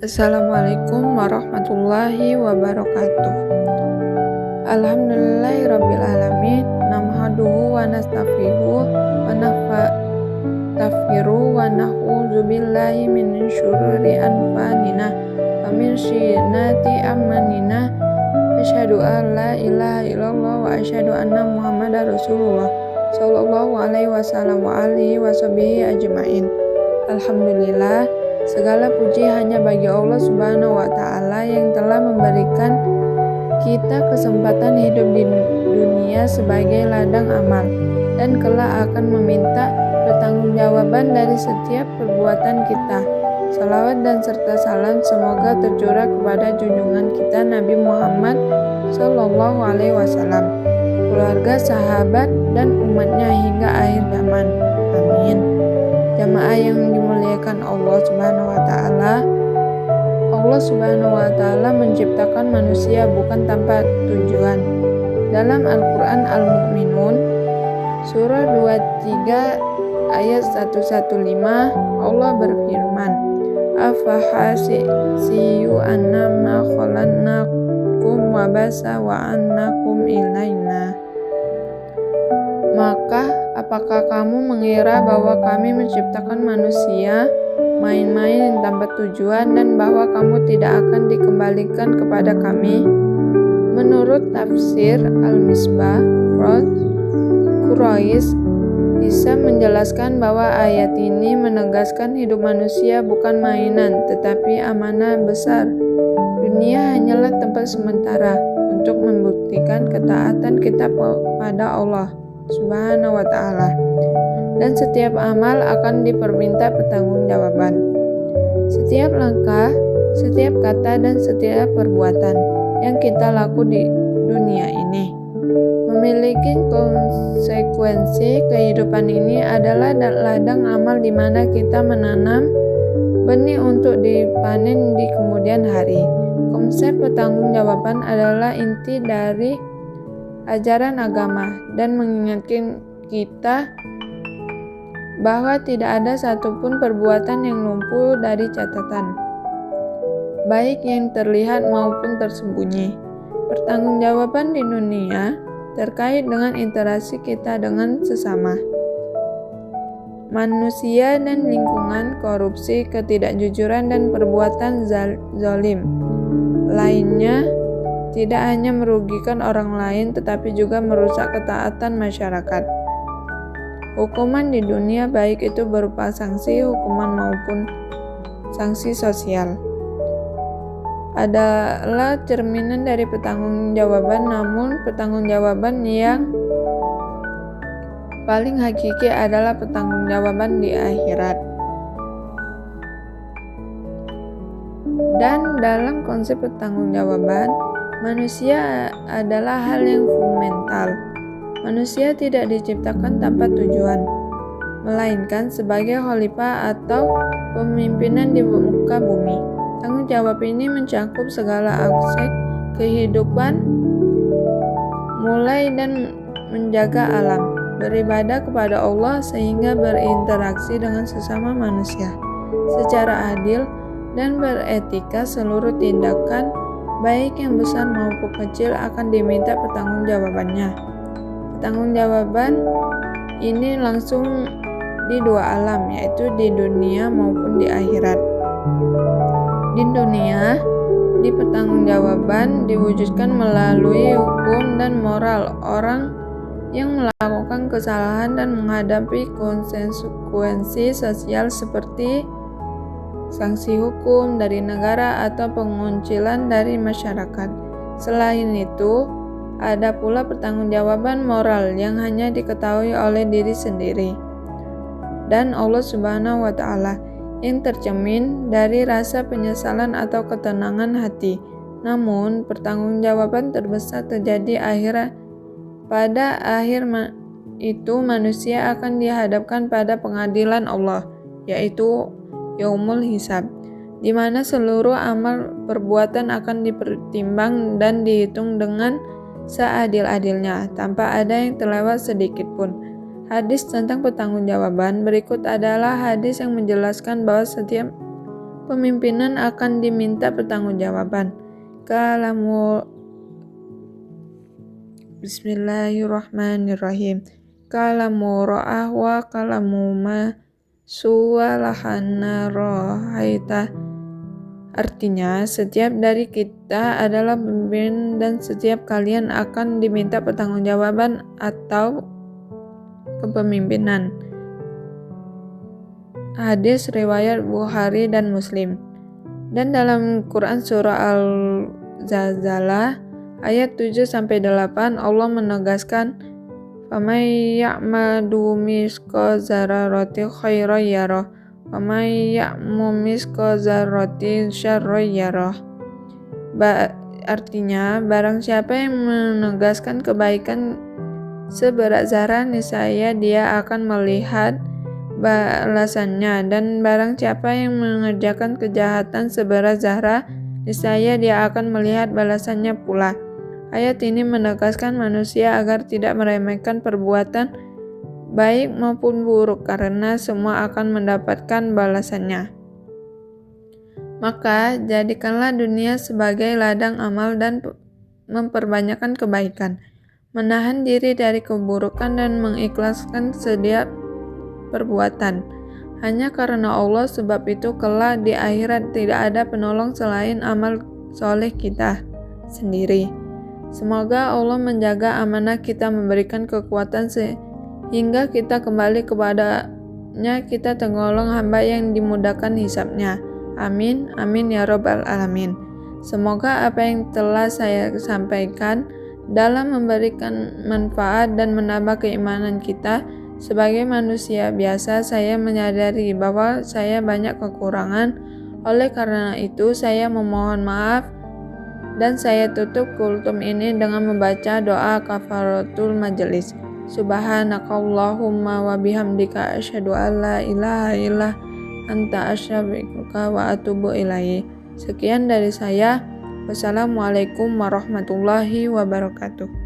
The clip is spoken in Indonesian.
Assalamualaikum warahmatullahi wabarakatuh. Alhamdulillahirabbil alamin, nahmaduhu wa nasta'inuhu wa nastaghfiruh wa na'udzu billahi min syururi anfusina wa min sayyiati a'malina. Asyhadu an la ilaha illallah wa asyhadu anna Muhammadar Rasulullah sallallahu alaihi wasallam wa alihi washabihi ajmain. Alhamdulillah, segala puji hanya bagi Allah Subhanahu wa Ta'ala yang telah memberikan kita kesempatan hidup di dunia sebagai ladang amal, dan kelak akan meminta pertanggungjawaban dari setiap perbuatan kita. Salawat dan serta salam semoga tercurah kepada junjungan kita Nabi Muhammad Sallallahu Alaihi Wasallam, keluarga, sahabat, dan umatnya hingga akhir zaman. Amin. Jamaah yang dimuliakan Allah Subhanahu wa Ta'ala, Allah Subhanahu wa Ta'ala menciptakan manusia bukan tanpa tujuan. Dalam Al-Quran Al-Mu'minun surah 23 ayat 115, Allah berfirman, afahasiyu annama khalaqnakum wa basa wa annakum ilaina. Maka apakah kamu mengira bahwa kami menciptakan manusia main-main tanpa tujuan dan bahwa kamu tidak akan dikembalikan kepada kami? Menurut tafsir Al-Misbah, Quraish bisa menjelaskan bahwa ayat ini menegaskan hidup manusia bukan mainan tetapi amanah besar. Dunia hanyalah tempat sementara untuk membuktikan ketaatan kita kepada Allah Subhanahu wa Ta'ala, dan setiap amal akan diperminta pertanggungjawaban. Setiap langkah, setiap kata, dan setiap perbuatan yang kita lakukan di dunia ini memiliki konsekuensi. Kehidupan ini adalah ladang amal di mana kita menanam benih untuk dipanen di kemudian hari. Konsep pertanggungjawaban adalah inti dari ajaran agama dan mengingatkan kita bahwa tidak ada satupun perbuatan yang lumpuh dari catatan, baik yang terlihat maupun tersembunyi. Pertanggungjawaban di dunia terkait dengan interaksi kita dengan sesama manusia dan lingkungan, korupsi, ketidakjujuran, dan perbuatan zalim lainnya tidak hanya merugikan orang lain tetapi juga merusak ketaatan masyarakat. Hukuman di dunia, baik itu berupa sanksi hukuman maupun sanksi sosial, adalah cerminan dari pertanggungjawaban, namun pertanggungjawaban yang paling hakiki adalah pertanggungjawaban di akhirat. Dan dalam konsep pertanggungjawaban, manusia adalah hal yang fundamental. Manusia tidak diciptakan tanpa tujuan, melainkan sebagai khalifah atau pemimpinan di muka bumi. Tanggung jawab ini mencakup segala aspek kehidupan, mulai dan menjaga alam, beribadah kepada Allah sehingga berinteraksi dengan sesama manusia secara adil, dan beretika. Seluruh tindakan baik yang besar maupun kecil akan diminta pertanggungjawabannya. Pertanggungjawaban ini langsung di dua alam, yaitu di dunia maupun di akhirat. Di dunia, di pertanggungjawaban diwujudkan melalui hukum dan moral orang yang melakukan kesalahan dan menghadapi konsekuensi sosial seperti sanksi hukum dari negara atau penguncilan dari masyarakat. Selain itu, ada pula pertanggungjawaban moral yang hanya diketahui oleh diri sendiri dan Allah Subhanahu wa Ta'ala, yang tercermin dari rasa penyesalan atau ketenangan hati. Namun, pertanggungjawaban terbesar terjadi pada akhir itu manusia akan dihadapkan pada pengadilan Allah, yaitu Yaumul Hisab, di mana seluruh amal perbuatan akan dipertimbang dan dihitung dengan seadil-adilnya, tanpa ada yang terlewat sedikit pun. Hadis tentang pertanggungjawaban berikut adalah hadis yang menjelaskan bahwa setiap pemimpinan akan diminta pertanggungjawaban. Bismillahirrahmanirrahim. Kalamu ra'ah wa kalamu ma suwalahana rohaita. Artinya, setiap dari kita adalah pemimpin dan setiap kalian akan diminta pertanggungjawaban atau kepemimpinan. Hadis riwayat Bukhari dan Muslim. Dan dalam Quran surah Al-Zalzalah ayat 7-8 Allah menegaskan, "Famay ya'madu misqala dzarratin khairan yarah, famay ya'mu misqala dzarratin syarran yarah." Artinya, barang siapa yang menegaskan kebaikan seberat zarah, niscaya dia akan melihat balasannya, dan barang siapa yang mengerjakan kejahatan seberat zarah, niscaya dia akan melihat balasannya pula. Ayat ini menegaskan manusia agar tidak meremehkan perbuatan baik maupun buruk, karena semua akan mendapatkan balasannya. Maka, jadikanlah dunia sebagai ladang amal dan memperbanyakkan kebaikan, menahan diri dari keburukan dan mengikhlaskan setiap perbuatan. Hanya karena Allah, sebab itu kelak di akhirat tidak ada penolong selain amal soleh kita sendiri. Semoga Allah menjaga amanah kita, memberikan kekuatan sehingga kita kembali kepada-Nya, kita tergolong hamba yang dimudahkan hisab-Nya. Amin, amin ya rabbal alamin. Semoga apa yang telah saya sampaikan dalam memberikan manfaat dan menambah keimanan kita. Sebagai manusia biasa, saya menyadari bahwa saya banyak kekurangan. Oleh karena itu, saya memohon maaf. Dan saya tutup kultum ini dengan membaca doa kafaratul majelis. Subhanakallahumma wa bihamdika asyhadu an la ilaha illa anta astaghfiruka wa atubu ilaik. Sekian dari saya. Wassalamualaikum warahmatullahi wabarakatuh.